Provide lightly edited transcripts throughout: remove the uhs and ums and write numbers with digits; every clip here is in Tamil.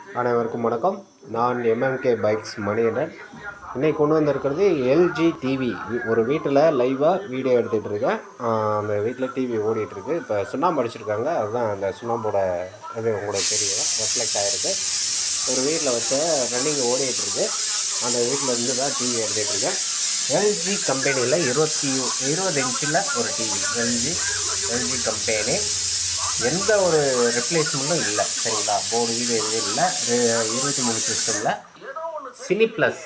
அனைவருக்கும் வணக்கம். நான் எம்எம்கே பைக்ஸ் மணிகண்டன். இன்றைக்கி கொண்டு வந்திருக்கிறது எல்ஜி டிவி. ஒரு வீட்டில் லைவாக வீடியோ எடுத்துகிட்டு இருக்கேன். அந்த வீட்டில் டிவி ஓடிட்டுருக்கு. இப்போ சுண்ணாம்பு அடிச்சிருக்காங்க. அதுதான் அந்த சுண்ணாம்போட இது உங்களுக்கு தெரியும், ரெஃப்ளெக்ட் ஆகிருக்கு. ஒரு வீட்டில் வச்ச ரன்னிங் ஓடிட்டுருக்கு. அந்த வீட்டில் இருந்து தான் டிவி எடுத்துகிட்ருக்கேன். எல்ஜி கம்பெனியில் 20 இன்ச்சில் ஒரு டிவி. எல்ஜி கம்பெனி எந்த ஒரு ரிப்ளேஸ்மெண்ட்டும் இல்லை, சரிங்களா? போர்டு வீடு எதுவும் இல்லை. 23 சிஸ்டமில் சினி ப்ளஸ்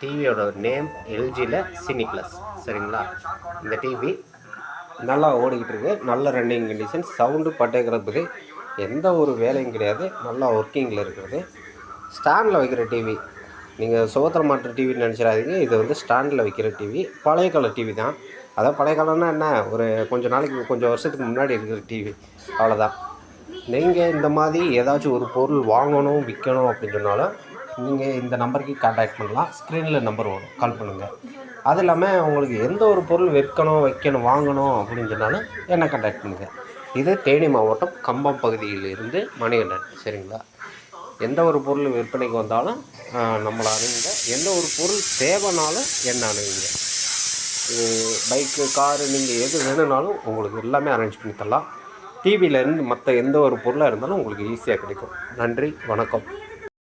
டிவியோட நேம் எல்ஜியில் சினி ப்ளஸ், சரிங்களா? இந்த டிவி நல்லா ஓடிக்கிட்டு இருக்கு. நல்ல ரன்னிங் கண்டிஷன். சவுண்டு பட்டேக்கிறதுக்கு எந்த ஒரு வேலையும் கிடையாது. நல்லா ஒர்க்கிங்கில் இருக்கிறது. ஸ்டாண்டில் வைக்கிற டிவி. நீங்கள் சுதந்திர மாற்று டிவின்னு நினச்சிடாதீங்க. இது வந்து ஸ்டாண்டில் வைக்கிற டிவி. பழைய கால டிவி தான். அதான் பழைய காலம்னா என்ன, ஒரு கொஞ்சம் வருஷத்துக்கு முன்னாடி இருக்கிற டிவி, அவ்வளோதான். நீங்கள் இந்த மாதிரி ஏதாச்சும் ஒரு பொருள் வாங்கணும், விற்கணும் அப்படின்னு சொன்னாலும் நீங்கள் இந்த நம்பருக்கு கான்டாக்ட் பண்ணலாம். ஸ்க்ரீனில் நம்பர் வரும், கால் பண்ணுங்கள். அது இல்லாமல் உங்களுக்கு எந்த ஒரு பொருள் விற்கணும், வைக்கணும், வாங்கணும் அப்படின்னு சொன்னாலும் என்னை கான்டாக்ட் பண்ணுங்கள். இது தேனி மாவட்டம் கம்பம் பகுதியில் இருந்து மணிகண்டன், சரிங்களா? எந்த ஒரு பொருள் விற்பனைக்கு வந்தாலும் நம்மளை அணுகுங்க. எந்த ஒரு பொருள் தேவைனாலும் என்ன அணுகுங்க. பைக்கு, காரு, நீங்கள் எது வேணும்னாலும் உங்களுக்கு எல்லாமே அரேஞ்ச் பண்ணி தரலாம். டிவியிலேருந்து மற்ற எந்த ஒரு பொருளாக இருந்தாலும் உங்களுக்கு ஈஸியாக கிடைக்கும். நன்றி, வணக்கம்.